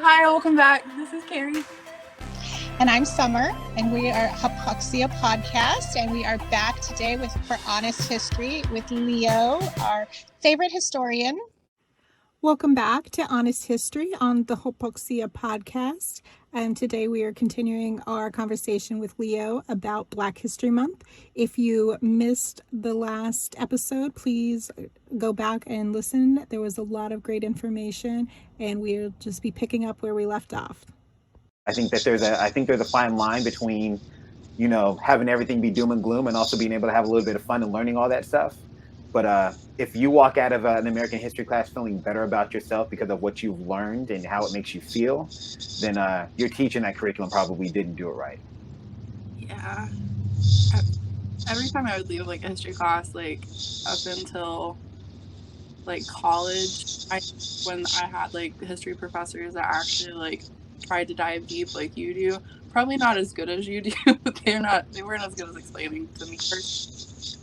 Hi, welcome back. This is Carrie. And I'm Summer, and we are Hypoxia Podcast, and we are back today for Honest History with Leo, our favorite historian. Welcome back to Honest History on the Hypoxia Podcast. And today we are continuing our conversation with Leo about Black History Month. If you missed the last episode, please go back and listen. There was a lot of great information, and we'll just be picking up where we left off. I think there's a fine line between, having everything be doom and gloom and also being able to have a little bit of fun and learning all that stuff. But if you walk out of an American history class feeling better about yourself because of what you've learned and how it makes you feel, then your teacher in that curriculum probably didn't do it right. Yeah. Every time I would leave a history class, up until college, when I had history professors that actually tried to dive deep like you do, probably not as good as you do. They weren't as good as explaining to me first.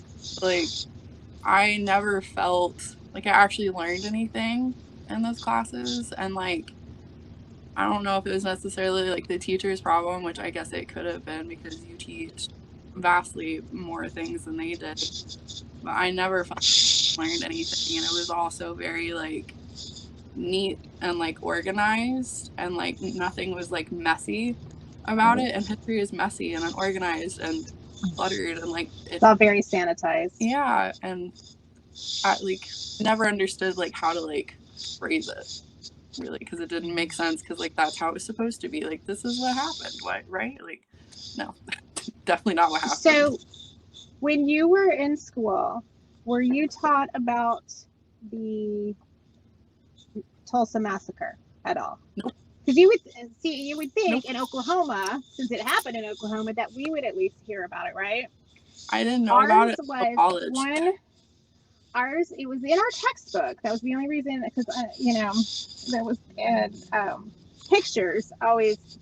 I never felt like I actually learned anything in those classes, and I don't know if it was necessarily the teacher's problem, which I guess it could have been because you teach vastly more things than they did, but I never learned anything, and it was also very neat and organized, and nothing was messy about it, and history is messy and unorganized and cluttered, and it's all very sanitized. Yeah, and I never understood how to phrase it really, because it didn't make sense, because that's how it was supposed to be. This is what happened, right? No, definitely not what happened. So when you were in school, were you taught about the Tulsa Massacre at all? Nope. Because you would think nope. In Oklahoma, since it happened in Oklahoma, that we would at least hear about it, right? I didn't know about it until college. It was in our textbook. That was the only reason, because there was pictures.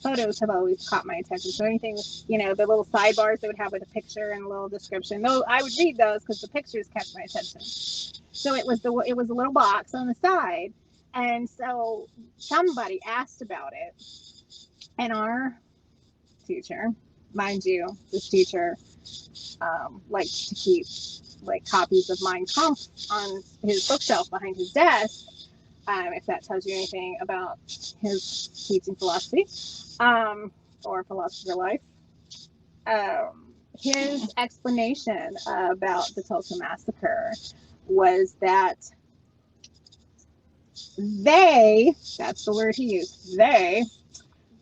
Photos have always caught my attention. So anything, the little sidebars they would have with a picture and a little description. Though I would read those because the pictures kept my attention. So it was a little box on the side, and so somebody asked about it, and our teacher, mind you, this teacher liked to keep copies of Mein Kampf on his bookshelf behind his desk, if that tells you anything about his teaching philosophy, or philosophy of life. His explanation about the Tulsa Massacre was that that's the word he used, they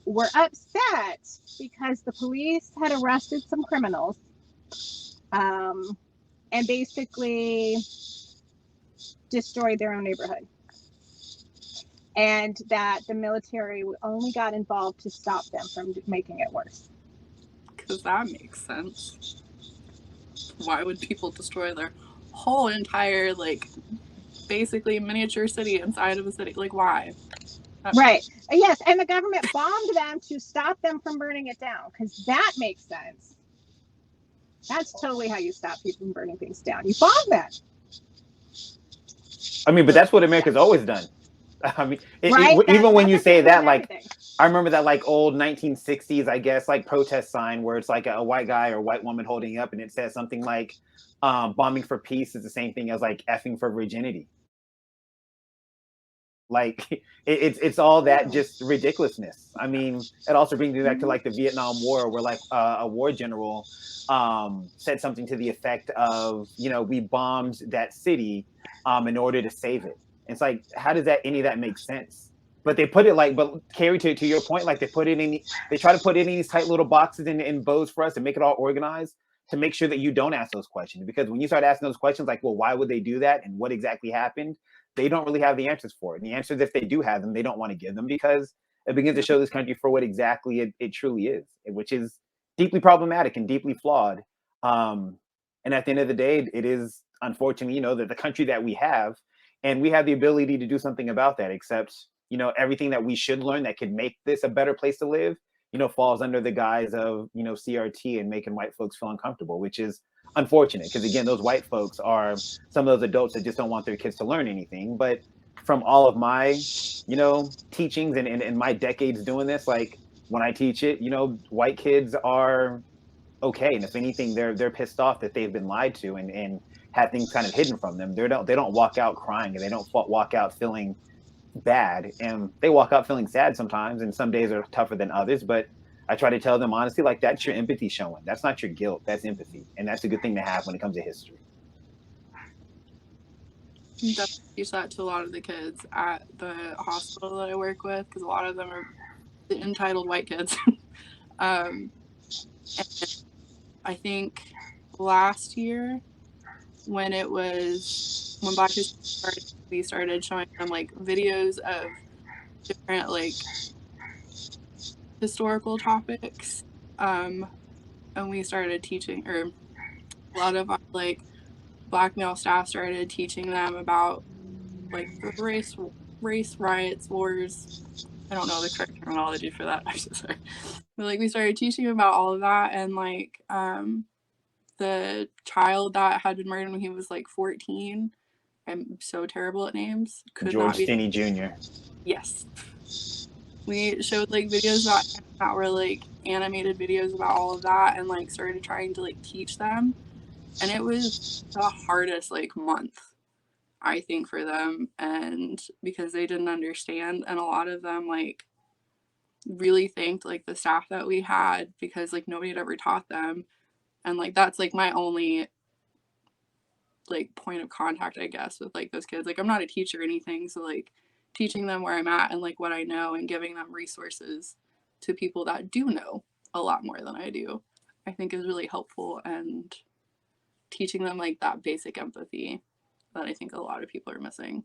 were upset because the police had arrested some criminals, and basically destroyed their own neighborhood. And that the military only got involved to stop them from making it worse. Because that makes sense. Why would people destroy their whole entire, basically miniature city inside of a city? Why? Right. Yes, and the government bombed them to stop them from burning it down, because that makes sense. That's totally how you stop people from burning things down. You bomb them. But that's what America's always done. Even when you say that, I remember that old 1960s, I guess, protest sign where it's a white guy or white woman holding up, and it says something bombing for peace is the same thing as effing for virginity. It's all that just ridiculousness. It also brings me back to the Vietnam War, where a war general said something to the effect of, we bombed that city in order to save it. It's how does any of that make sense? But they put it but Carrie, to your point, they try to put it in these tight little boxes in bows for us to make it all organized, to make sure that you don't ask those questions. Because when you start asking those questions, well, why would they do that? And what exactly happened? They don't really have the answers for it. And the answers, if they do have them, they don't want to give them, because it begins to show this country for what exactly it truly is, which is deeply problematic and deeply flawed. And at the end of the day, it is unfortunately, that the country that we have, and we have the ability to do something about that, except, everything that we should learn that could make this a better place to live, falls under the guise of, CRT and making white folks feel uncomfortable, which is unfortunate, because again, those white folks are some of those adults that just don't want their kids to learn anything. But from all of my, teachings and my decades doing this, like when I teach it, white kids are okay. And if anything, they're pissed off that they've been lied to and had things kind of hidden from them. They don't walk out crying, and they don't walk out feeling bad, and they walk out feeling sad sometimes, and some days are tougher than others. But I try to tell them honestly, like, that's your empathy showing. That's not your guilt. That's empathy, and that's a good thing to have when it comes to history. Definitely teach that to a lot of the kids at the hospital that I work with, because a lot of them are the entitled white kids. And I think last year when Black History started, we started showing them like videos of different like historical topics, and we started teaching, or a lot of like Black male staff started teaching them about like the race riots, wars. I don't know the correct terminology for that. I'm so sorry. But like we started teaching about all of that, and like the child that had been murdered when he was like 14. I'm so terrible at names. George Stinney Jr. Yes. We showed like videos about him that were like animated videos about all of that, and like started trying to like teach them. And it was the hardest like month, I think, for them, and because they didn't understand, and a lot of them like really thanked like the staff that we had, because like nobody had ever taught them. And like that's like my only like point of contact, I guess, with like those kids. Like I'm not a teacher or anything, so like teaching them where I'm at and like what I know, and giving them resources to people that do know a lot more than I do, I think is really helpful, and teaching them like that basic empathy that I think a lot of people are missing.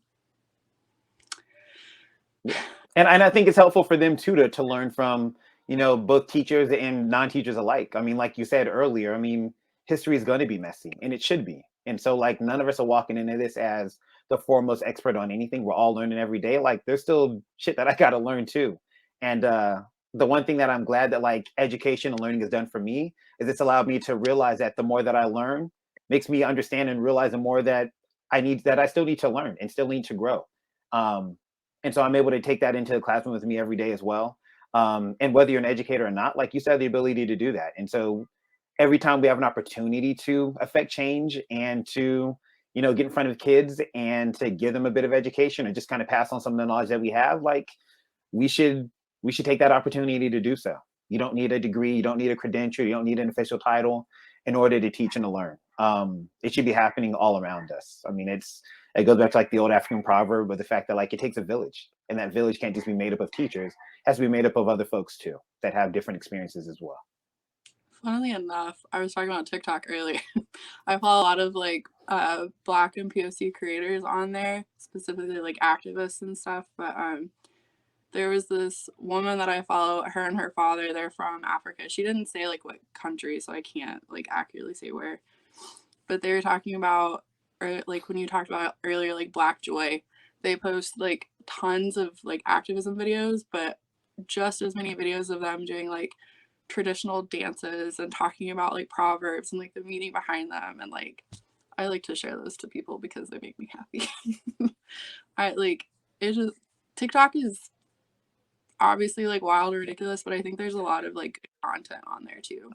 Yeah. And I think it's helpful for them too to learn from, both teachers and non-teachers alike. I mean, like you said earlier, I mean, history is going to be messy, and it should be. And so like none of us are walking into this as the foremost expert on anything. We're all learning every day. Like there's still shit that I got to learn too. And the one thing that I'm glad that like education and learning has done for me is it's allowed me to realize that the more that I learn makes me understand and realize the more that I still need to learn and still need to grow. And so I'm able to take that into the classroom with me every day as well. And whether you're an educator or not, like you said, the ability to do that. And so every time we have an opportunity to affect change and to, get in front of kids and to give them a bit of education and just kind of pass on some of the knowledge that we have, like we should take that opportunity to do so. You don't need a degree, you don't need a credential, you don't need an official title in order to teach and to learn. It should be happening all around us. I mean, it goes back to like the old African proverb, but the fact that like it takes a village, and that village can't just be made up of teachers, it has to be made up of other folks too that have different experiences as well. Funnily enough, I was talking about TikTok earlier. I follow a lot of like Black and POC creators on there, specifically like activists and stuff. But there was this woman that I follow, her and her father, they're from Africa. She didn't say like what country, so I can't like accurately say where. But they were talking about, or like when you talked about earlier, like Black Joy, they post like tons of like activism videos, but just as many videos of them doing like traditional dances and talking about like proverbs and like the meaning behind them. And like I like to share those to people because they make me happy. TikTok is obviously like wild or ridiculous, but I think there's a lot of like content on there too.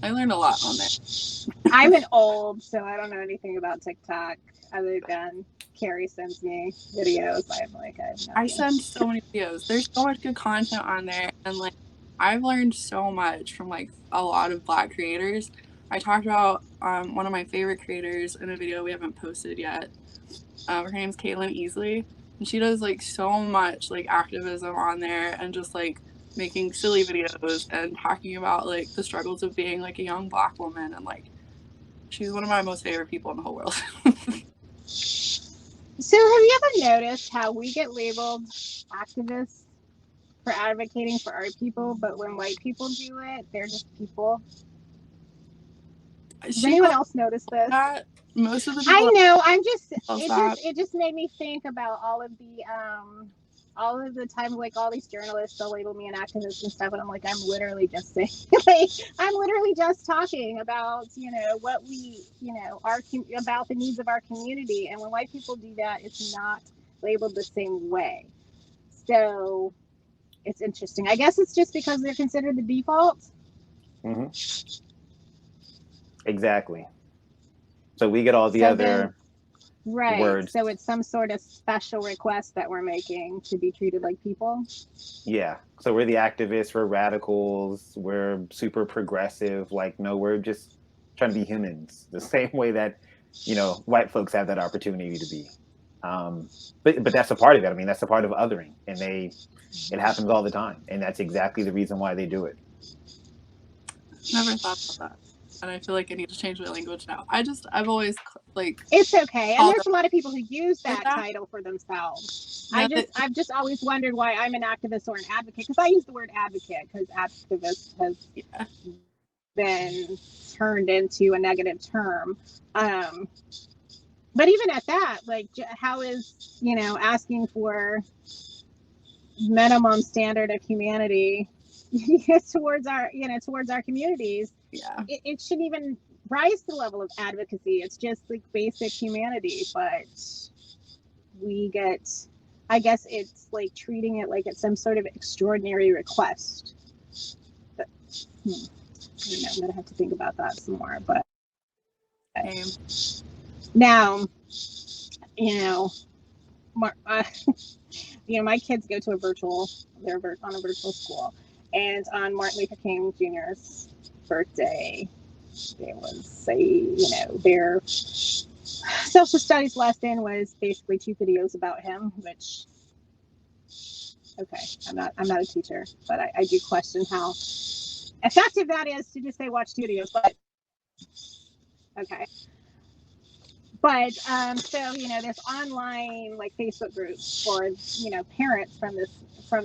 I learned a lot on there. I'm an old, so I don't know anything about TikTok other than Carrie sends me videos. I send so many videos. There's so much good content on there, and like I've learned so much from like a lot of Black creators. I talked about one of my favorite creators in a video we haven't posted yet. Her name's Caitlin Easley, and she does like so much like activism on there, and just like making silly videos and talking about like the struggles of being like a young Black woman, and like she's one of my most favorite people in the whole world. So have you ever noticed how we get labeled activists for advocating for our people, but when white people do it, they're just people? Does anyone else notice this? Most of the people I know. It just made me think about all all of the time, like all these journalists, they'll label me an activist and stuff, and I'm like, I'm literally just saying, like, I'm literally just talking about, what we, about the needs of our community. And when white people do that, it's not labeled the same way. So it's interesting. I guess it's just because they're considered the default. Mm-hmm. Exactly. So we get all the other words. So it's some sort of special request that we're making to be treated like people. Yeah. So we're the activists, we're radicals, we're super progressive. Like, no, we're just trying to be humans the same way that, white folks have that opportunity to be. But that's a part of it. I mean, that's a part of othering, and it happens all the time. And that's exactly the reason why they do it. Never thought about that. And I feel like I need to change my language now. I've always like. It's okay, and there's a lot of people who use that title for themselves. Yeah, I've just always wondered why I'm an activist or an advocate, because I use the word advocate because activist has been turned into a negative term. But even at that, like, how is asking for minimum standard of humanity towards our communities? Yeah, it shouldn't even rise to the level of advocacy. It's just like basic humanity, but I guess it's like treating it like it's some sort of extraordinary request. But, I don't know, I'm gonna have to think about that some more. But now, my kids go to they're on a virtual school, and on Martin Luther King Jr.'s birthday, there was their social studies lesson was basically 2 videos about him, which, okay, I'm not a teacher, but I do question how effective that is to just say watch 2 videos, but okay. But so there's online like Facebook groups for parents from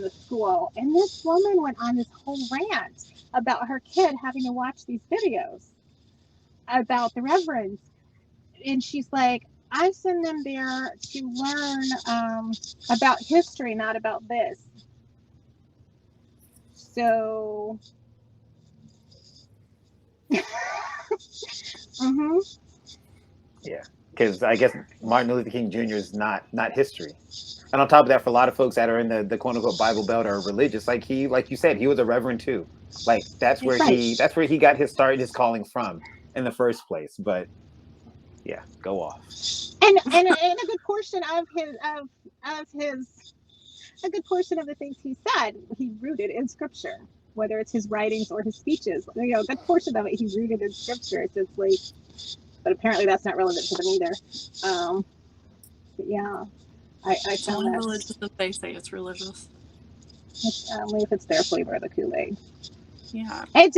the school, and this woman went on this whole rant about her kid having to watch these videos about the reverends, and she's like, I send them there to learn about history, not about this. So Yeah, because I guess Martin Luther King Jr. is not history. And on top of that, for a lot of folks that are in the quote unquote Bible Belt or religious, like you said, he was a reverend too. Like that's where he got his start and his calling from in the first place. But yeah, go off. And a good portion of the things he said, he rooted in scripture, whether it's his writings or his speeches. A good portion of it he rooted in scripture. It's just like, but apparently that's not relevant to them either. But yeah, I found that religious if they say it's religious. Only if it's their flavor of the Kool-Aid. Yeah. And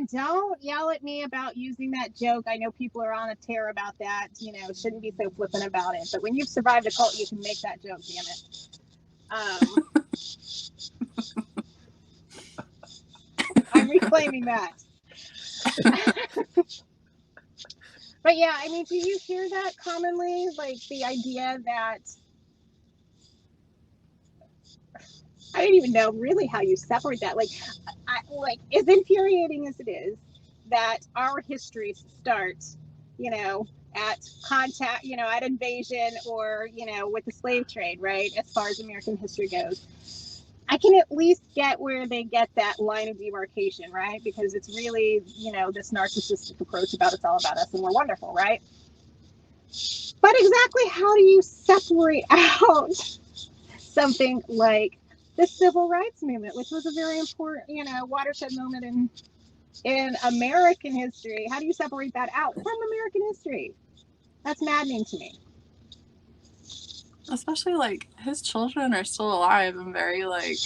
don't yell at me about using that joke. I know people are on a tear about that. Shouldn't be so flippant about it. But when you've survived a cult, you can make that joke. Damn it. I'm reclaiming that. But yeah, I mean, do you hear that commonly? Like the idea that I don't even know really how you separate that. Like as infuriating as it is that our history starts, at contact, at invasion or, with the slave trade, right? As far as American history goes, I can at least get where they get that line of demarcation, right? Because it's really, this narcissistic approach about it's all about us and we're wonderful, right? But exactly how do you separate out something like the civil rights movement, which was a very important, watershed moment in American history? How do you separate that out from American history? That's maddening to me. Especially like his children are still alive and very like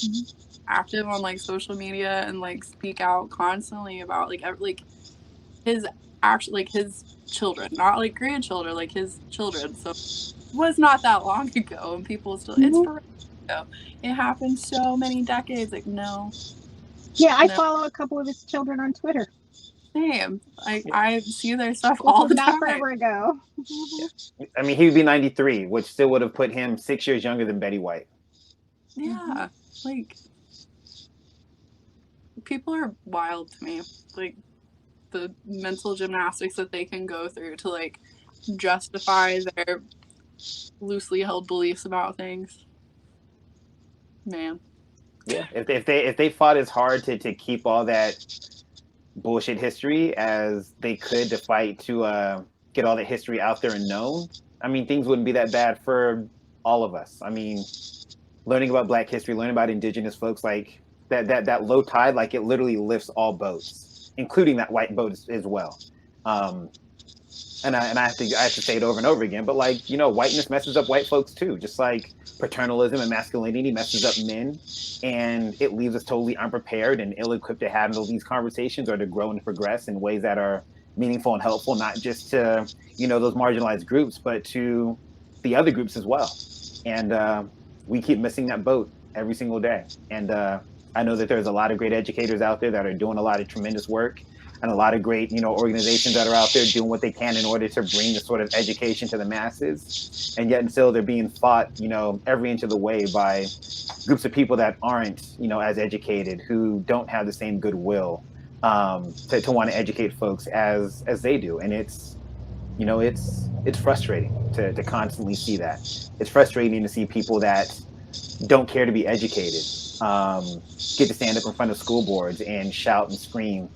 active on like social media and like speak out constantly about like his children, not like grandchildren, like his children. So it was not that long ago, and people still it's forever ago. It happened so many decades. Like no. Yeah, I follow a couple of his children on Twitter. Same. I see their stuff all the time. Not forever ago. I mean, he would be 93, which still would have put him 6 years younger than Betty White. Yeah, like people are wild to me. Like the mental gymnastics that they can go through to like justify their loosely held beliefs about things. Man. Yeah, if they fought as hard to keep all that bullshit history as they could to fight to get all that history out there and known, I mean, things wouldn't be that bad for all of us. I mean, learning about Black history, learning about Indigenous folks, like that low tide, like it literally lifts all boats, including that white boat as well. Um, and I have to say it over and over again, but like, you know, whiteness messes up white folks too, just like paternalism and masculinity messes up men, and it leaves us totally unprepared and ill-equipped to handle these conversations or to grow and progress in ways that are meaningful and helpful, not just to, you know, those marginalized groups, but to the other groups as well. And we keep missing that boat every single day. And I know that there's a lot of great educators out there that are doing a lot of tremendous work, and a lot of great, you know, organizations that are out there doing what they can in order to bring this sort of education to the masses. And yet until they're being fought, you know, every inch of the way by groups of people that aren't, you know, as educated, who don't have the same goodwill to want to educate folks as they do. And it's, you know, it's frustrating to constantly see that. It's frustrating to see people that don't care to be educated get to stand up in front of school boards and shout and scream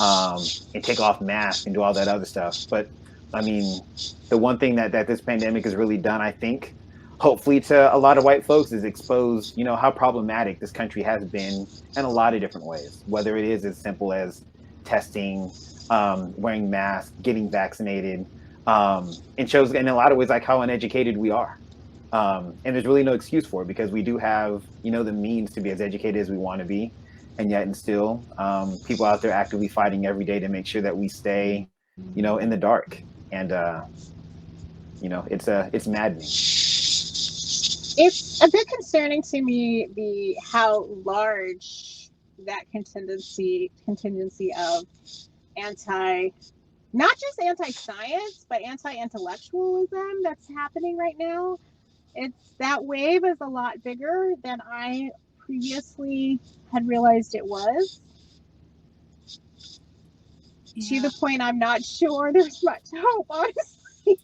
and take off masks and do all that other stuff. But I mean, the one thing that this pandemic has really done, I think, hopefully to a lot of white folks, is expose, you know, how problematic this country has been in a lot of different ways, whether it is as simple as testing, wearing masks, getting vaccinated, and shows in a lot of ways like how uneducated we are. And there's really no excuse for it, because we do have, you know, the means to be as educated as we want to be, and yet and still people out there actively fighting every day to make sure that we stay, you know, in the dark. And you know, it's maddening. It's a bit concerning to me how large that contingency of not just anti-science, but anti-intellectualism that's happening right now. That wave is a lot bigger than I previously had realized it was. To the point I'm not sure there's much hope, honestly.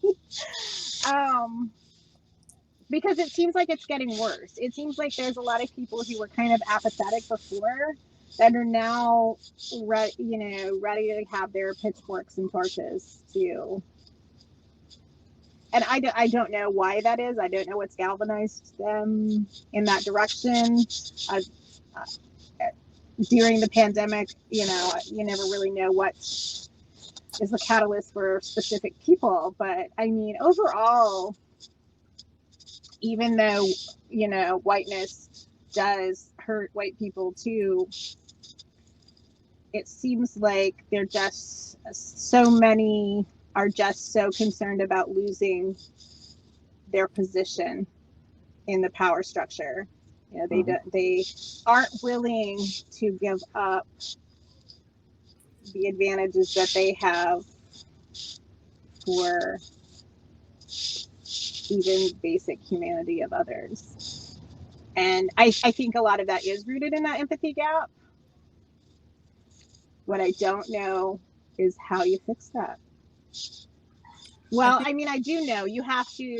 Because it seems like it's getting worse. It seems like there's a lot of people who were kind of apathetic before that are now ready to have their pitchforks and torches to. And I don't know why that is. I don't know what's galvanized them in that direction. During the pandemic, you know, you never really know what is the catalyst for specific people. But I mean, overall, even though, you know, whiteness does hurt white people too, it seems like they're just so many are just so concerned about losing their position in the power structure. You know, they aren't willing to give up the advantages that they have for even basic humanity of others. And I think a lot of that is rooted in that empathy gap. What I don't know is how you fix that. Well, I mean, I do know you have to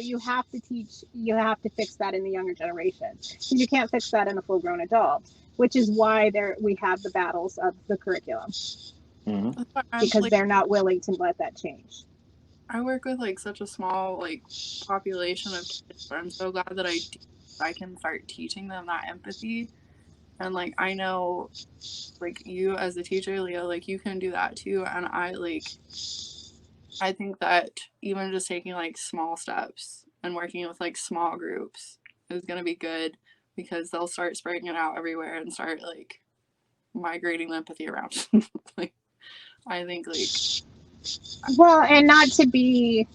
fix that in the younger generation. So you can't fix that in a full-grown adult, which is why we have the battles of the curriculum. Mm-hmm. Because they're not willing to let that change. I work with like such a small like population of kids, but I'm so glad that I can start teaching them that empathy. And like I know like you as a teacher, Leo, like you can do that too. And I think that even just taking like small steps and working with like small groups is going to be good, because they'll start spreading it out everywhere and start like migrating the empathy around. Like, I think like. Well, and not to be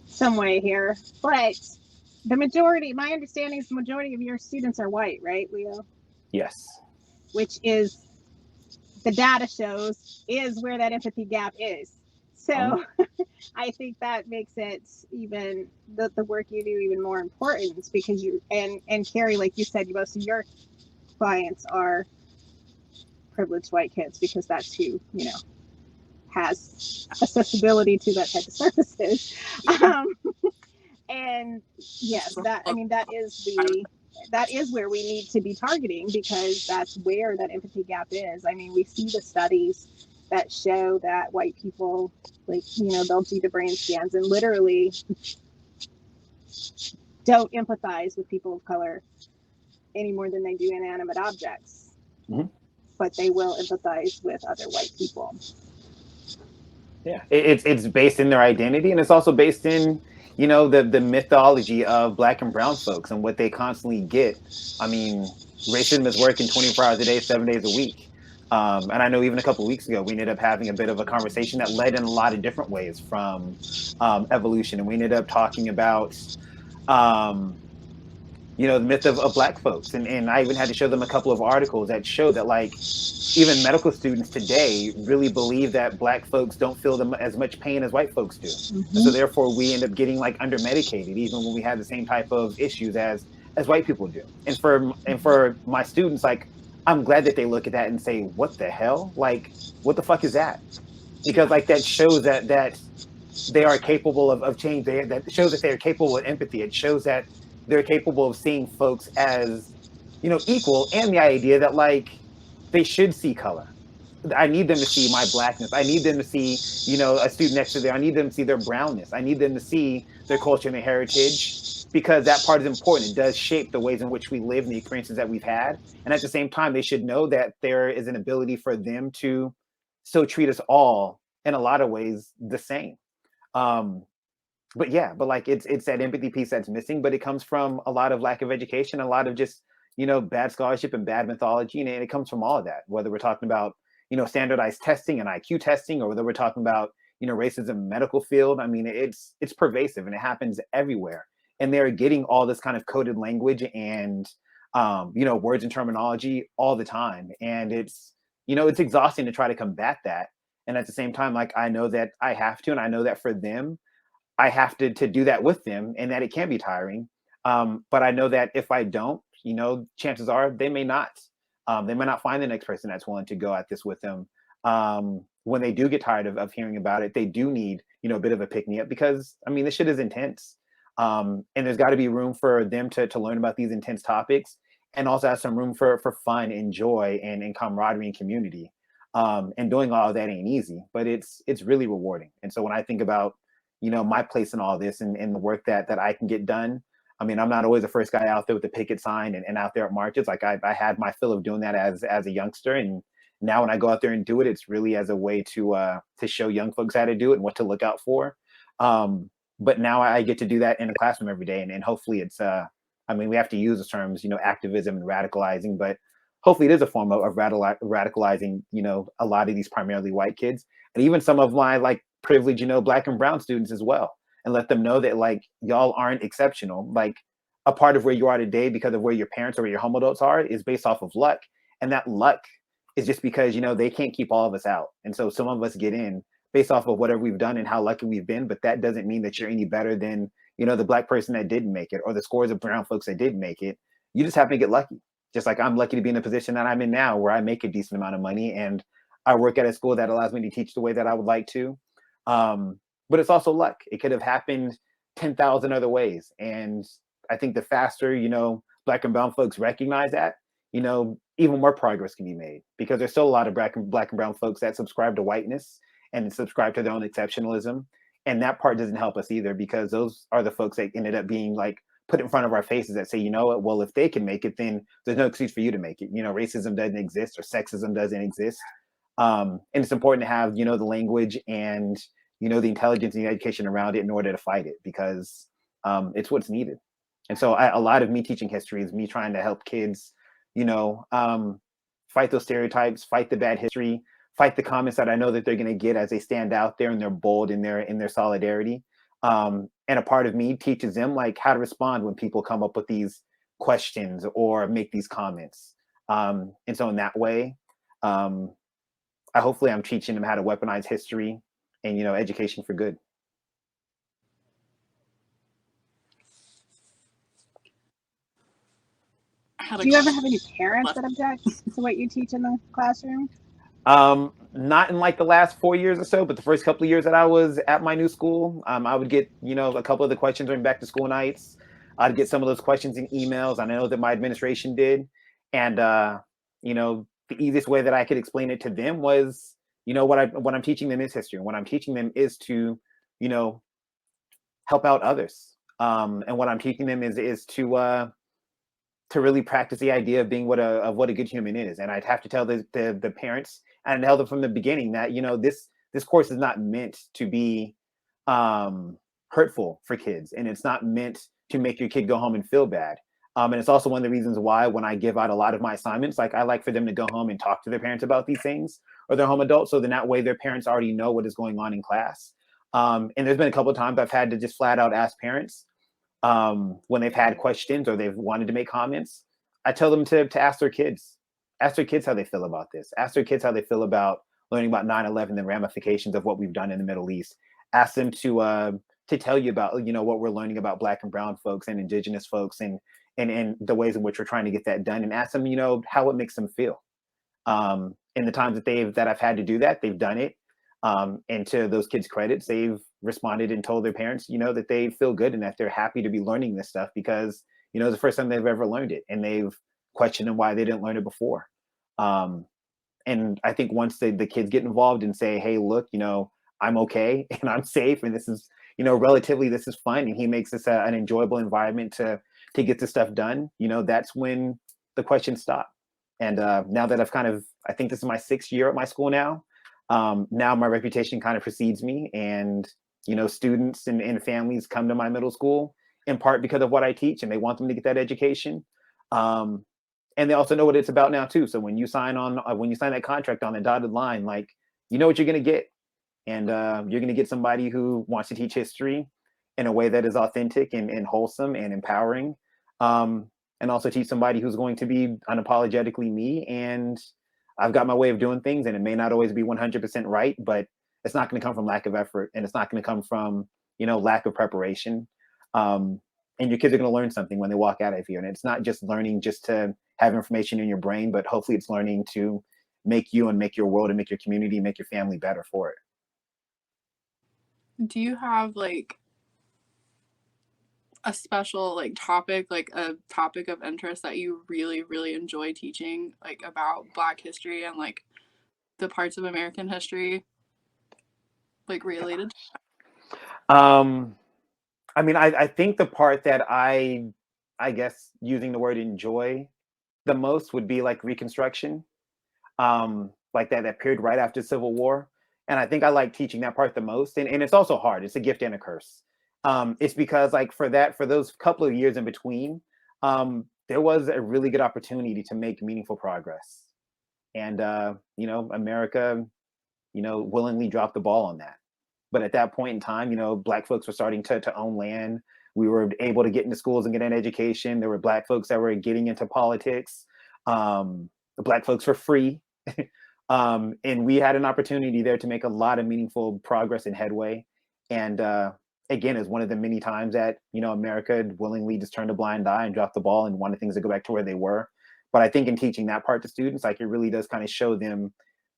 some way here, but my understanding is the majority of your students are white, right, Leo? Yes. Which is, the data shows, is where that empathy gap is. So I think that makes it even the work you do even more important because you and Carrie, like you said, most of your clients are privileged white kids because that's who has accessibility to that type of services. Um, and yes, that is where we need to be targeting because that's where that empathy gap is. I mean, we see the studies that show that white people, like, they'll do the brain scans and literally don't empathize with people of color any more than they do inanimate objects. Mhm. But they will empathize with other white people. Yeah, it's based in their identity, and it's also based in the mythology of Black and brown folks and what they constantly get. I mean, racism is working 24 hours a day, 7 days a week. And I know even a couple of weeks ago, we ended up having a bit of a conversation that led in a lot of different ways from evolution, and we ended up talking about um, the myth of Black folks, and I even had to show them a couple of articles that show that like even medical students today really believe that Black folks don't feel them as much pain as white folks do. And so therefore we end up getting like under medicated even when we have the same type of issues as white people do. And for my students, like, I'm glad that they look at that and say, what the hell? Like, what the fuck is that? Because like that shows that they are capable of change. That shows that they're capable of empathy. It shows that they're capable of seeing folks as equal, and the idea that like they should see color. I need them to see my Blackness. I need them to see, a student next to there. I need them to see their brownness. I need them to see their culture and their heritage because that part is important. It does shape the ways in which we live and the experiences that we've had. And at the same time, they should know that there is an ability for them to still treat us all in a lot of ways the same. Um, but yeah, but like it's that empathy piece that's missing, but it comes from a lot of lack of education, a lot of just bad scholarship and bad mythology, and it comes from all of that. Whether we're talking about standardized testing and IQ testing, or whether we're talking about racism in the medical field. I mean, it's pervasive and it happens everywhere, and they're getting all this kind of coded language and words and terminology all the time, and it's exhausting to try to combat that. And at the same time, like, I know that I have to, and I know that for them I have to do that with them, and that it can be tiring. But I know that if I don't, chances are they may not. They might not find the next person that's willing to go at this with them. When they do get tired of hearing about it, they do need, a bit of a pick me up because I mean, this shit is intense. And there's got to be room for them to learn about these intense topics, and also have some room for fun and joy and camaraderie and community. And doing all of that ain't easy, but it's really rewarding. And so when I think about my place in all this and the work that I can get done. I mean, I'm not always the first guy out there with the picket sign and out there at marches. Like I had my fill of doing that as a youngster. And now when I go out there and do it, it's really as a way to show young folks how to do it and what to look out for. But now I get to do that in a classroom every day. And hopefully it's, I mean, we have to use the terms, activism and radicalizing, but hopefully it is a form of radicalizing, a lot of these primarily white kids. And even some of my like privilege, Black and brown students as well, and let them know that like y'all aren't exceptional. Like a part of where you are today because of where your parents or where your home adults are is based off of luck. And that luck is just because, they can't keep all of us out. And so some of us get in based off of whatever we've done and how lucky we've been. But that doesn't mean that you're any better than, the Black person that didn't make it or the scores of brown folks that did make it. You just happen to get lucky. Just like I'm lucky to be in a position that I'm in now where I make a decent amount of money and I work at a school that allows me to teach the way that I would like to. But it's also luck. It could have happened 10,000 other ways. And I think the faster, Black and brown folks recognize that, even more progress can be made because there's still a lot of Black and brown folks that subscribe to whiteness and subscribe to their own exceptionalism. And that part doesn't help us either because those are the folks that ended up being like put in front of our faces that say, you know what, well, if they can make it, then there's no excuse for you to make it. Racism doesn't exist or sexism doesn't exist. And it's important to have, the language and, the intelligence and the education around it in order to fight it because it's what's needed. And so a lot of me teaching history is me trying to help kids, fight those stereotypes, fight the bad history, fight the comments that I know that they're going to get as they stand out there and they're bold in their solidarity. And a part of me teaches them like how to respond when people come up with these questions or make these comments. And so in that way, hopefully I'm teaching them how to weaponize history and, education for good. had Do you ever have any parents that object to what you teach in the classroom? Not in like the last 4 years or so, but the first couple of years that I was at my new school, I would get, a couple of the questions during back to school nights. I'd get some of those questions in emails. I know that my administration did. And, the easiest way that I could explain it to them was, what I'm teaching them is history. And what I'm teaching them is to, help out others. And what I'm teaching them is to really practice the idea of being what a good human is. And I'd have to tell the parents and tell them from the beginning that this course is not meant to be hurtful for kids, and it's not meant to make your kid go home and feel bad. And it's also one of the reasons why when I give out a lot of my assignments, like I like for them to go home and talk to their parents about these things, or their home adults, so then that way their parents already know what is going on in class. And there's been a couple of times I've had to just flat out ask parents when they've had questions or they've wanted to make comments. I tell them to ask their kids how they feel about this. Ask their kids how they feel about learning about 9/11 and ramifications of what we've done in the Middle East. Ask them to tell you about what we're learning about Black and Brown folks and Indigenous folks and the ways in which we're trying to get that done, and ask them how it makes them feel. In the times that I've had to do that, they've done it. And to those kids' credits, they've responded and told their parents, that they feel good and that they're happy to be learning this stuff because, it's the first time they've ever learned it, and they've questioned them why they didn't learn it before. And I think once the kids get involved and say, hey, look, I'm okay and I'm safe, and this is, relatively, this is fun, and he makes this an enjoyable environment to get this stuff done, that's when the questions stop. And now that I think this is my 6th year at my school now. Now my reputation kind of precedes me, and students and families come to my middle school in part because of what I teach, and they want them to get that education. And they also know what it's about now too. So when you sign that contract on the dotted line, like, what you're going to get, and you're going to get somebody who wants to teach history in a way that is authentic and wholesome and empowering, and also teach somebody who's going to be unapologetically me. And I've got my way of doing things, and it may not always be 100% right, but it's not going to come from lack of effort, and it's not going to come from, lack of preparation. And your kids are going to learn something when they walk out of here. And it's not just learning just to have information in your brain, but hopefully it's learning to make you and make your world and make your community, make your family better for it. Do you have like a special topic, like a topic of interest that you really, really enjoy teaching, like about Black history and like the parts of American history like related to that? I mean, I think the part that I guess using the word enjoy the most would be like Reconstruction, like that period right after Civil War. And I think I like teaching that part the most. And it's also hard. It's a gift and a curse. It's because like for those couple of years in between, there was a really good opportunity to make meaningful progress. And, America, willingly dropped the ball on that. But at that point in time, Black folks were starting to own land. We were able to get into schools and get an education. There were Black folks that were getting into politics. The Black folks were free. And we had an opportunity there to make a lot of meaningful progress and headway. And again, it's one of the many times that, America willingly just turned a blind eye and dropped the ball and wanted things to go back to where they were. But I think in teaching that part to students, like it really does kind of show them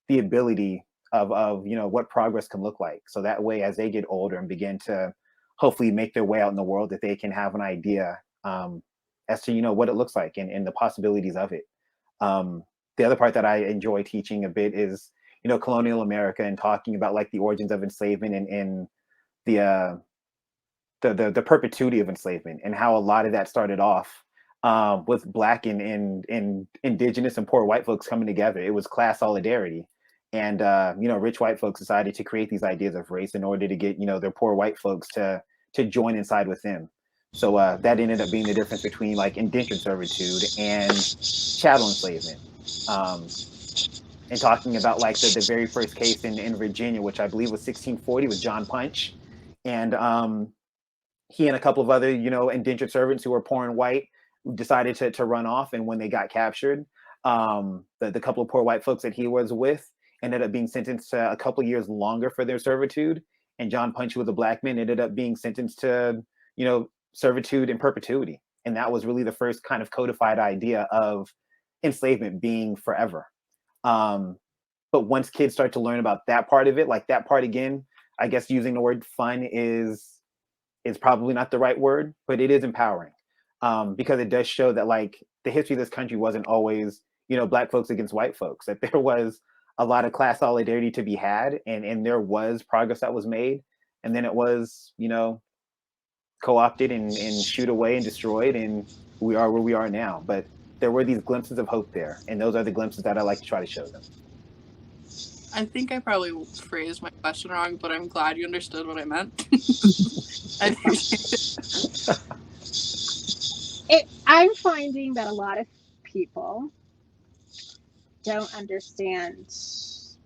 the ability of what progress can look like. So that way, as they get older and begin to hopefully make their way out in the world, that they can have an idea as to what it looks like and the possibilities of it. The other part that I enjoy teaching a bit is colonial America, and talking about like the origins of enslavement and the perpetuity of enslavement, and how a lot of that started off with Black and Indigenous and poor white folks coming together. It was class solidarity. And, rich white folks decided to create these ideas of race in order to get, their poor white folks to join inside with them. So that ended up being the difference between like indentured servitude and chattel enslavement. And talking about like the very first case in Virginia, which I believe was 1640, with John Punch. And he and a couple of other, indentured servants who were poor and white decided to run off. And when they got captured, the couple of poor white folks that he was with ended up being sentenced to a couple of years longer for their servitude. And John Punch, who was a Black man, ended up being sentenced to, servitude in perpetuity. And that was really the first kind of codified idea of enslavement being forever. But once kids start to learn about that part of it, like that part again, I guess using the word fun is probably not the right word, but it is empowering, because it does show that like the history of this country wasn't always, Black folks against white folks, that there was a lot of class solidarity to be had, and there was progress that was made, and then it was, co-opted and shooed away and destroyed, and we are where we are now. But there were these glimpses of hope there, and those are the glimpses that I like to try to show them. I think I probably phrased my question wrong, but I'm glad you understood what I meant. I'm finding that a lot of people don't understand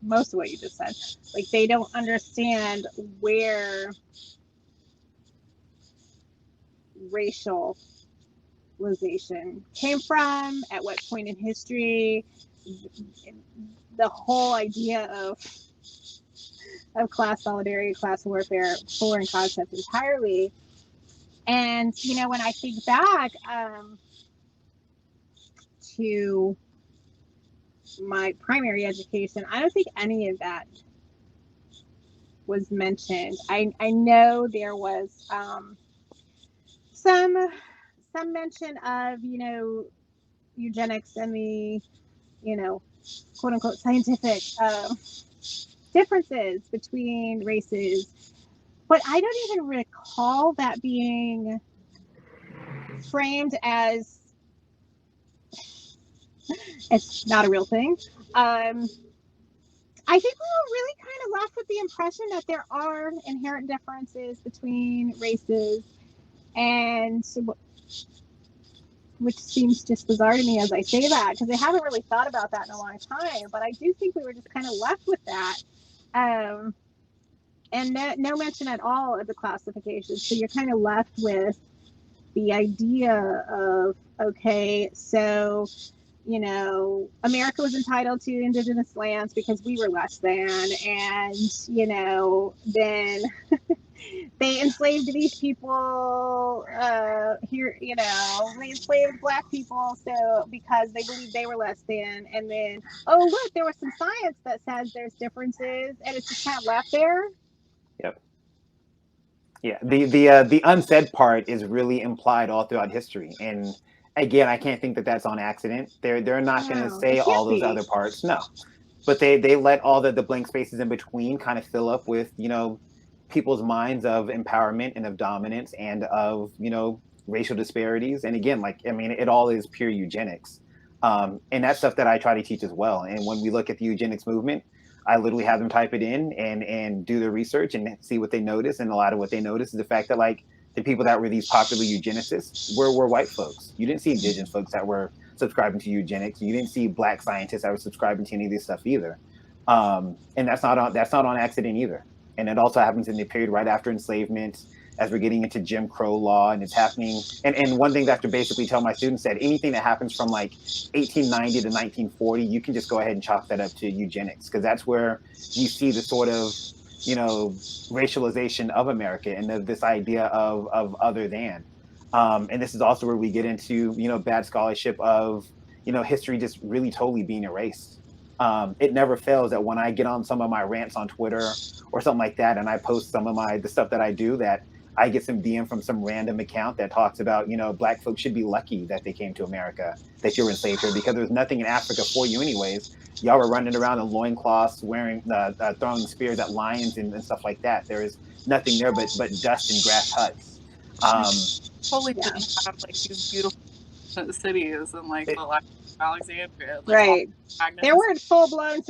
most of what you just said. Like, they don't understand where racialization came from, at what point in history. The whole idea of class solidarity, class warfare, foreign concept entirely. And when I think back to my primary education, I don't think any of that was mentioned. I know there was some mention of eugenics and the quote unquote scientific differences between races, but I don't even recall that being framed as it's not a real thing. I think we were really kind of left with the impression that there are inherent differences between races, and which seems just bizarre to me as I say that, because I haven't really thought about that in a long time. But I do think we were just kind of left with that. And no mention at all of the classification. So you're kind of left with the idea of, okay, so, America was entitled to indigenous lands because we were less than. And, then they enslaved these people here, they enslaved Black people so because they believed they were less than. And then, oh, look, there was some science that says there's differences, and it's just kind of left there. Yep. Yeah. The unsaid part is really implied all throughout history. And again, I can't think that that's on accident. They're not going to say all those other parts. No. But they let all the blank spaces in between kind of fill up with, people's minds of empowerment and of dominance and of, racial disparities. And again, it all is pure eugenics. And that's stuff that I try to teach as well. And when we look at the eugenics movement, I literally have them type it in and do the research and see what they notice. And a lot of what they notice is the fact that the people that were these popular eugenicists were white folks. You didn't see indigenous folks that were subscribing to eugenics. You didn't see Black scientists that were subscribing to any of this stuff either. And that's not on accident either. And it also happens in the period right after enslavement, as we're getting into Jim Crow law, and it's happening. And one thing that I have to basically tell my students that anything that happens from 1890 to 1940, you can just go ahead and chalk that up to eugenics, because that's where you see the sort of, racialization of America and this idea of other than. And this is also where we get into, bad scholarship of, history just really totally being erased. It never fails that when I get on some of my rants on Twitter or something like that, and I post some of the stuff that I do, that I get some DM from some random account that talks about, Black folks should be lucky that they came to America, that you were enslaved here, because there's nothing in Africa for you anyways. Y'all were running around in loincloths, wearing, throwing spears at lions and stuff like that. There is nothing there but dust and grass huts. Totally didn't have these beautiful cities and the life of Alexandria. Right. There weren't full blown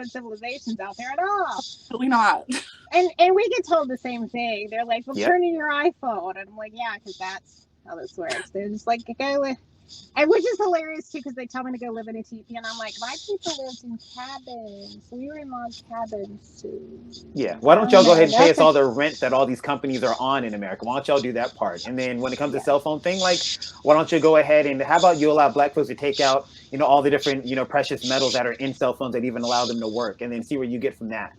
civilizations out there at all. Absolutely not. And we get told the same thing. They're like, well, turn in your iPhone. And I'm like, yeah, because that's how this works. They're just like, go with. And which is hilarious too, because they tell me to go live in a teepee, and I'm like, my people lived in cabins. We were in log cabins too. Yeah, why don't y'all go ahead and pay us all the rent that all these companies are on in America? Why don't y'all do that part? And then when it comes to cell phone thing, why don't you go ahead and how about you allow Black folks to take out, all the different, precious metals that are in cell phones that even allow them to work, and then see where you get from that.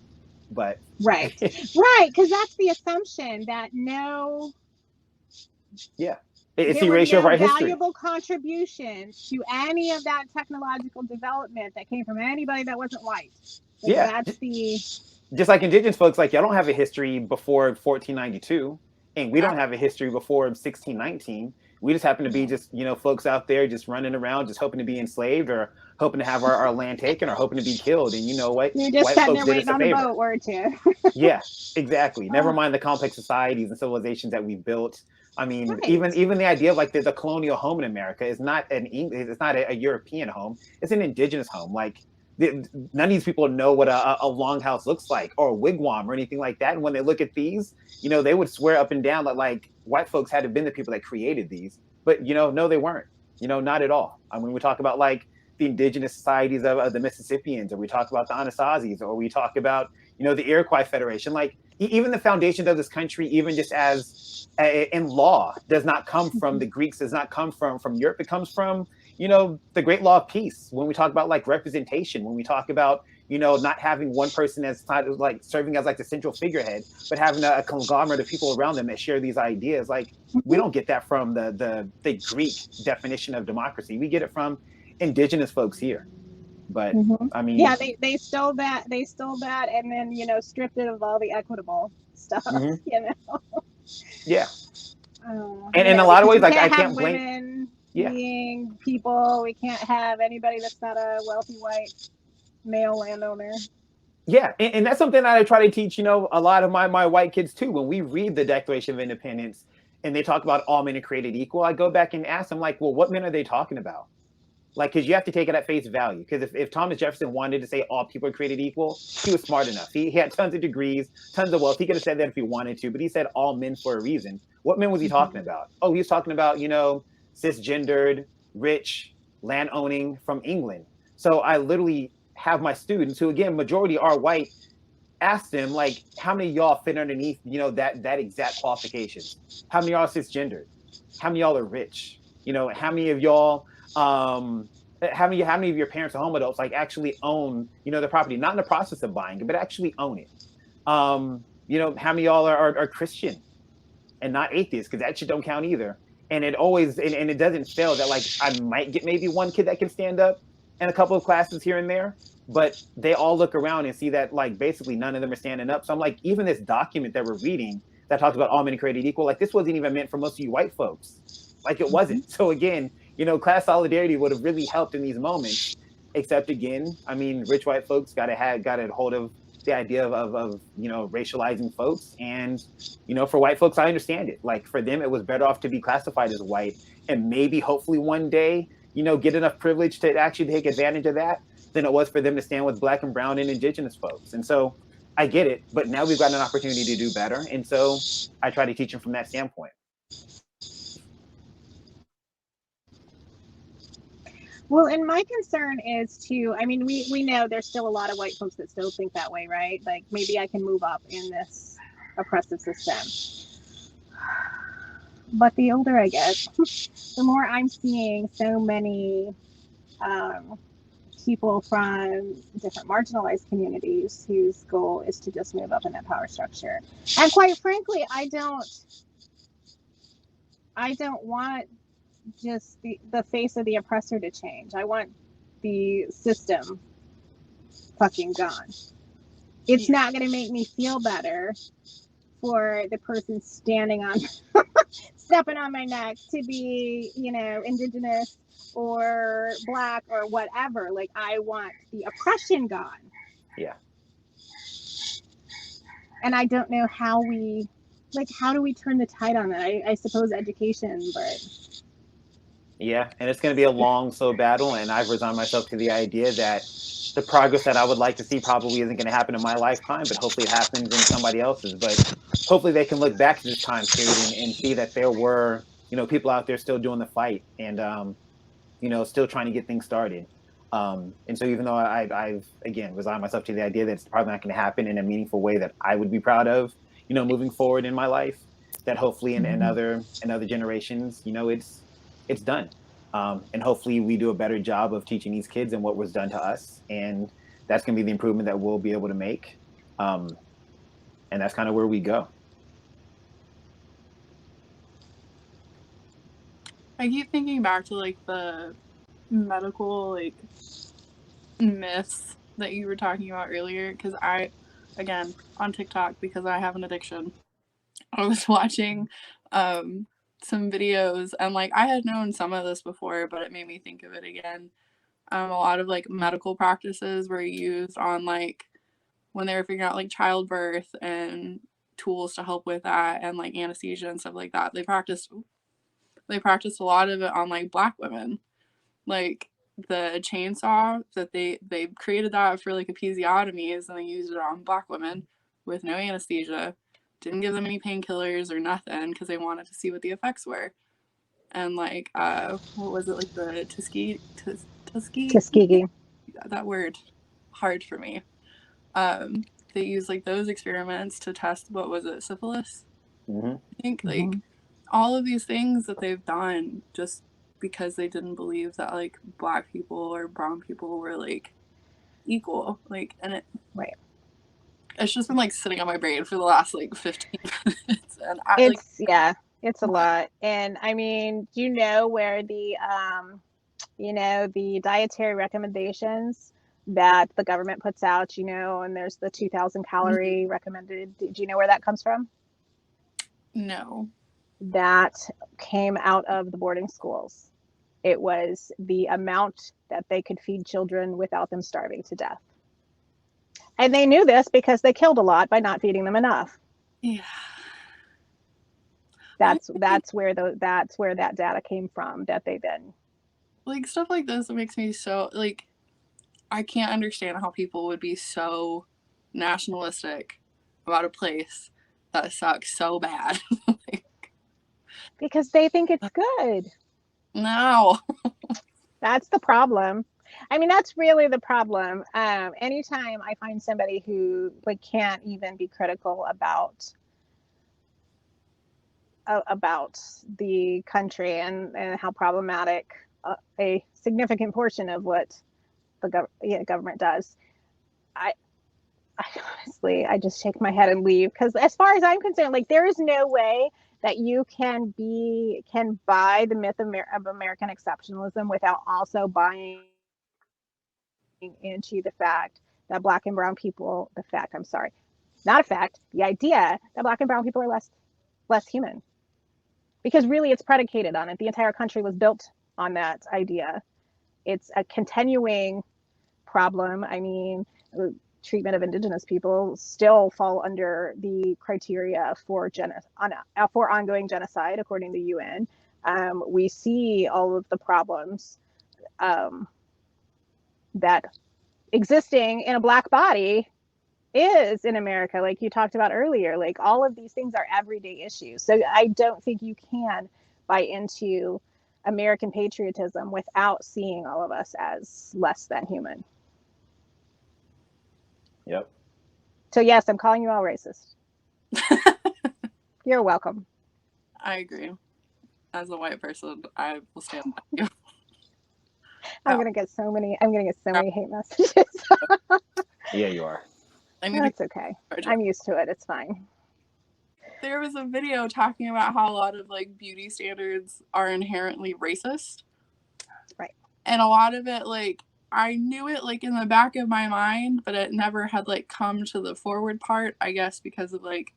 But right, because that's the assumption that no. Yeah. It's there were erasure of no our history. valuable contributions to any of that technological development that came from anybody that wasn't white. Like, Yeah, that's the just like indigenous folks, like y'all don't have a history before 1492, and we don't have a history before 1619. We just happen to be just, you know, folks out there just running around, just hoping to be enslaved or hoping to have our land taken or hoping to be killed. And you know what? you're just White sitting folks there did us waiting a on the favor. boat, weren't you? Yeah, exactly. Never mind the complex societies and civilizations that we've built. I mean, Right. even the idea of like the colonial home in America is not it's not a European home. It's an indigenous home. Like none of these people know what a longhouse looks like or a wigwam or anything like that. And when they look at these, you know, they would swear up and down that like white folks had to have been the people that created these. But, you know, no, they weren't. You know, not at all. I mean, we talk about like the indigenous societies of the Mississippians, or we talk about the Anasazis, or we talk about, you know, the Iroquois Federation. Like even the foundations of this country, even just as in law, does not come from the Greeks, does not come from Europe. It comes from, you know, the Great Law of Peace. When we talk about like representation, when we talk about, you know, not having one person as like serving as like the central figurehead, but having a conglomerate of people around them that share these ideas. Like we don't get that from the Greek definition of democracy. We get it from indigenous folks here. But I mean, yeah, they stole that, and then, you know, stripped it of all the equitable stuff. You know. Yeah. And in a lot of ways, like I have can't blame. women being people. We can't have anybody that's not a wealthy white male landowner. Yeah, and that's something that I try to teach, you know, a lot of my white kids too. When we read the Declaration of Independence and they talk about all men are created equal, I go back and ask them, like, well, what men are they talking about? Like, because you have to take it at face value. Because if Thomas Jefferson wanted to say all people are created equal, he was smart enough. He had tons of degrees, tons of wealth. He could have said that if he wanted to, but he said all men for a reason. What men was he talking about? Oh, he was talking about, you know, cisgendered, rich, land owning from England. So I literally have my students, who again, majority are white, ask them, like, how many of y'all fit underneath, you know, that exact qualifications? How many of y'all are cisgendered? How many of y'all are rich? You know, how many of y'all how many of your parents are home adults, like actually own, you know, the property, not in the process of buying it, but actually own it? You know, how many of y'all are Christian and not atheists? Because that shit don't count either. And it always, and it doesn't fail that, like, I might get maybe one kid that can stand up in a couple of classes here and there, but they all look around and see that, like, basically none of them are standing up. So I'm like, even this document that we're reading that talks about all men created equal, like, this wasn't even meant for most of you white folks. Like, it wasn't. So again, you know, class solidarity would have really helped in these moments. Except again, I mean, rich white folks got a hold of the idea of you know, racializing folks. And, you know, for white folks, I understand it. Like, for them, it was better off to be classified as white and maybe hopefully one day, you know, get enough privilege to actually take advantage of that than it was for them to stand with black and brown and indigenous folks. And so I get it, but now we've got an opportunity to do better. And so I try to teach them from that standpoint. Well, and my concern is too, I mean, we know there's still a lot of white folks that still think that way, right? Like, maybe I can move up in this oppressive system. But the older I get, the more I'm seeing so many people from different marginalized communities whose goal is to just move up in that power structure. And quite frankly, I don't want just the face of the oppressor to change. I want the system fucking gone. It's not going to make me feel better for the person standing on stepping on my neck to be, you know, indigenous or black or whatever. Like, I want the oppression gone. Yeah. And I don't know how do we turn the tide on that? I suppose education, but yeah, and it's going to be a long, slow battle, and I've resigned myself to the idea that the progress that I would like to see probably isn't going to happen in my lifetime, but hopefully it happens in somebody else's. But hopefully they can look back to this time period and see that there were, you know, people out there still doing the fight and, you know, still trying to get things started. And so even though I've, again, resigned myself to the idea that it's probably not going to happen in a meaningful way that I would be proud of, you know, moving forward in my life, that hopefully in other generations, you know, it's done. And hopefully we do a better job of teaching these kids and what was done to us. And that's going to be the improvement that we'll be able to make. And that's kind of where we go. I keep thinking back to like the medical like myths that you were talking about earlier, because again, on TikTok, because I have an addiction, I was watching some videos, and like I had known some of this before, but it made me think of it again. A lot of like medical practices were used on like when they were figuring out like childbirth and tools to help with that, and like anesthesia and stuff like that. They practiced a lot of it on like Black women. Like the chainsaw that they created that for like episiotomies, and they used it on Black women with no anesthesia. Didn't give them any painkillers or nothing, because they wanted to see what the effects were. And like what was it, like the Tuskegee. that word, hard for me. They used like those experiments to test, what was it, syphilis? Mm-hmm. I think like all of these things that they've done just because they didn't believe that like Black people or brown people were like equal, like, and Right. it's just been like sitting on my brain for the last like 15 minutes, and It's a lot. And I mean, do you know where the the dietary recommendations that the government puts out, and there's the 2,000 calorie recommended. Do you know where that comes from? No. That came out of the boarding schools. It was the amount that they could feed children without them starving to death. And they knew this because they killed a lot by not feeding them enough. Yeah. That's where that data came from, that they then like stuff like this, it makes me so like, I can't understand how people would be so nationalistic about a place that sucks so bad. Like, because they think it's good. no. That's the problem. I mean, that's really the problem. Anytime I find somebody who like can't even be critical about the country and how problematic a significant portion of what the government does, I honestly, I just shake my head and leave, because as far as I'm concerned, like, there is no way that you can buy the myth of American exceptionalism without also buying into the fact that Black and brown people, the idea that Black and brown people are less human. Because really it's predicated on it. The entire country was built on that idea. It's a continuing problem. I mean, treatment of Indigenous people still fall under the criteria for ongoing genocide, according to the UN. We see all of the problems that existing in a Black body is in America, like you talked about earlier. Like, all of these things are everyday issues. So I don't think you can buy into American patriotism without seeing all of us as less than human. Yep. So yes, I'm calling you all racist. You're welcome. I agree. As a white person, I will stand by you. I'm gonna get so many hate messages. Yeah, you are. That's okay. I'm used to it. It's fine. There was a video talking about how a lot of like beauty standards are inherently racist. Right. And a lot of it, like, I knew it like in the back of my mind, but it never had like come to the forward part, I guess, because of like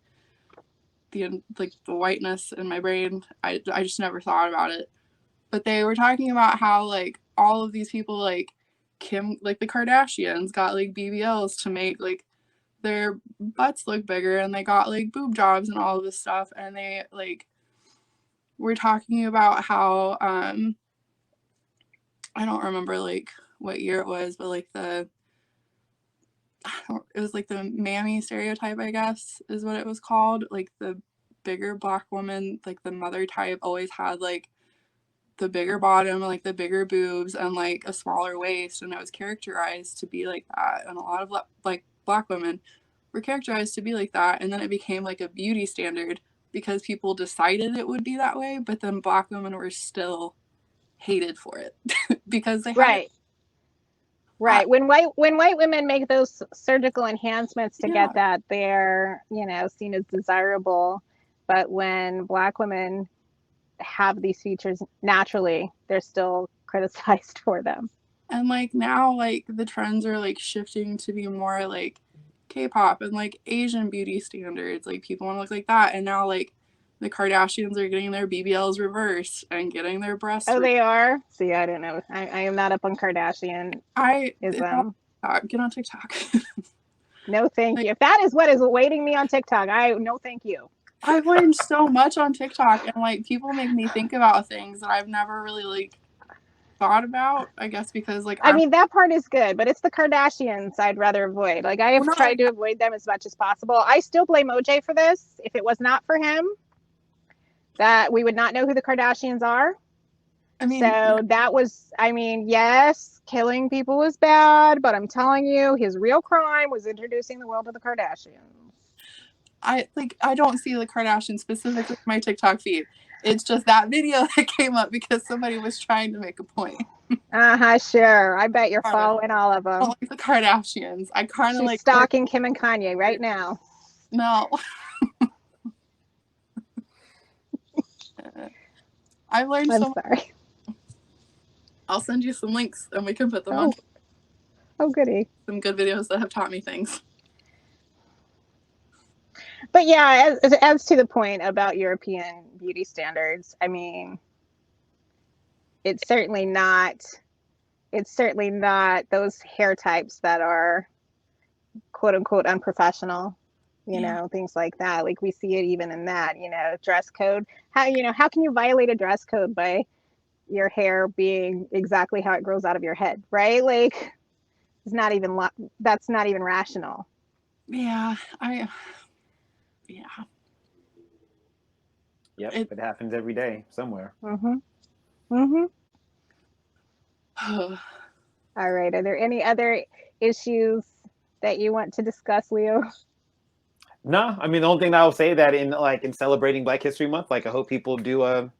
the whiteness in my brain. I just never thought about it. But they were talking about how like all of these people, like Kim, like the Kardashians, got like BBLs to make like their butts look bigger, and they got like boob jobs and all of this stuff, and they like were talking about how I don't remember like what year it was, but like it was like the mammy stereotype, I guess is what it was called. Like the bigger Black woman, like the mother type, always had like the bigger bottom, like the bigger boobs, and like a smaller waist, and it was characterized to be like that. And a lot of like Black women were characterized to be like that, and then it became like a beauty standard because people decided it would be that way, but then Black women were still hated for it because they had Right. When white women make those surgical enhancements to get that, they're, seen as desirable. But when Black women have these features naturally, they're still criticized for them. And like now, like the trends are like shifting to be more like K-pop and like Asian beauty standards. Like people want to look like that. And now like the Kardashians are getting their BBLs reversed and getting their breasts. Oh, they are? See, I don't know. I am not up on Kardashian. Get on TikTok. No, thank you. If that is what is awaiting me on TikTok, no, thank you. I've learned so much on TikTok, and like people make me think about things that I've never really like thought about, I guess, because like I mean, that part is good, but it's the Kardashians I'd rather avoid. Like I have tried to avoid them as much as possible. I still blame OJ for this. If it was not for him, that we would not know who the Kardashians are. I mean, so that was, I mean, yes, killing people was bad, but I'm telling you, his real crime was introducing the world to the Kardashians. I don't see the Kardashians specifically in my TikTok feed. It's just that video that came up because somebody was trying to make a point. Sure. I bet you're following all of them. I don't like the Kardashians. I kind of like stalking Kim and Kanye right now. No. I've learned I'm sorry. I'll send you some links and we can put them on. Oh, goody. Some good videos that have taught me things. But yeah, as to the point about European beauty standards, I mean, it's certainly not those hair types that are quote unquote unprofessional, you know, things like that. Like we see it even in that, you know, dress code. How can you violate a dress code by your hair being exactly how it grows out of your head, right? Like that's not even rational. Yeah, Yep, it happens every day somewhere. All right. Are there any other issues that you want to discuss, Leo? No, I mean the only thing that I'll say that in celebrating Black History Month, like I hope people do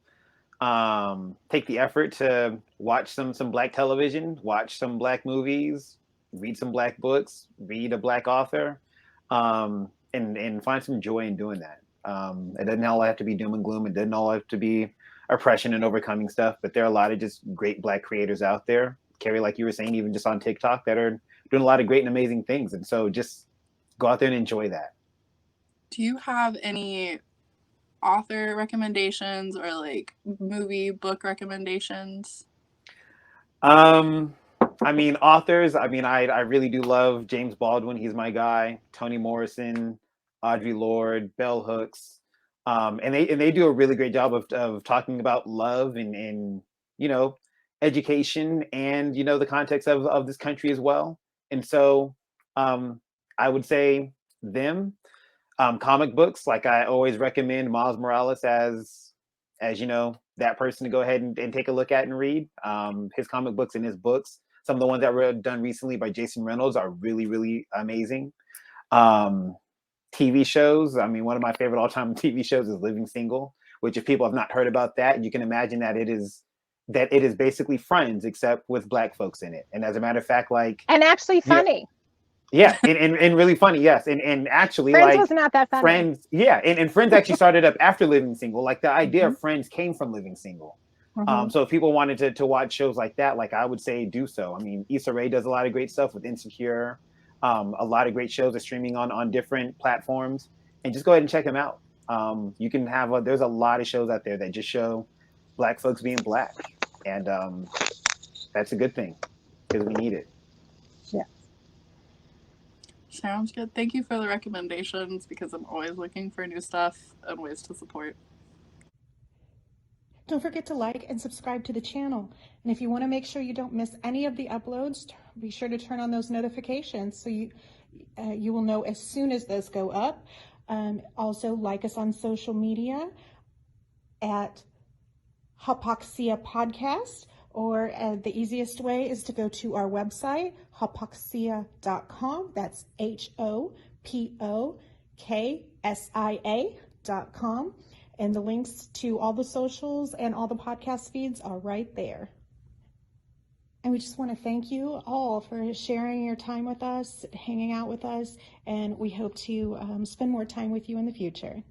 take the effort to watch some Black television, watch some Black movies, read some Black books, read a Black author, and find some joy in doing that. It doesn't all have to be doom and gloom. It doesn't all have to be oppression and overcoming stuff, but there are a lot of just great Black creators out there, Carrie, like you were saying, even just on TikTok, that are doing a lot of great and amazing things. And so just go out there and enjoy that. Do you have any author recommendations or like movie book recommendations? I mean, authors, I really do love James Baldwin. He's my guy. Toni Morrison, Audre Lorde, Bell Hooks. And they do a really great job of talking about love and you know, education and, you know, the context of this country as well. And so I would say them. Comic books, like I always recommend Miles Morales as you know, that person to go ahead and take a look at and read. His comic books and his books, some of the ones that were done recently by Jason Reynolds are really, really amazing. TV shows, I mean, one of my favorite all-time TV shows is Living Single, which if people have not heard about that, you can imagine that it is basically Friends, except with Black folks in it. And as a matter of fact, like... And actually funny. Yeah, and really funny, yes. And actually, Friends like... was not that funny. Friends, yeah, and Friends actually started up after Living Single. Like, the idea of Friends came from Living Single. So if people wanted to watch shows like that, like, I would say do so. I mean, Issa Rae does a lot of great stuff with Insecure. A lot of great shows are streaming on different platforms. And just go ahead and check them out. You can have... there's a lot of shows out there that just show Black folks being Black. And that's a good thing, because we need it. Yeah. Sounds good. Thank you for the recommendations, because I'm always looking for new stuff and ways to support. Don't forget to like and subscribe to the channel. And if you want to make sure you don't miss any of the uploads, be sure to turn on those notifications so you will know as soon as those go up. Also, like us on social media at Hypoxia Podcast, or the easiest way is to go to our website, hypoxia.com. That's HOPOKSIA.com. And the links to all the socials and all the podcast feeds are right there. And we just want to thank you all for sharing your time with us, hanging out with us, and we hope to spend more time with you in the future.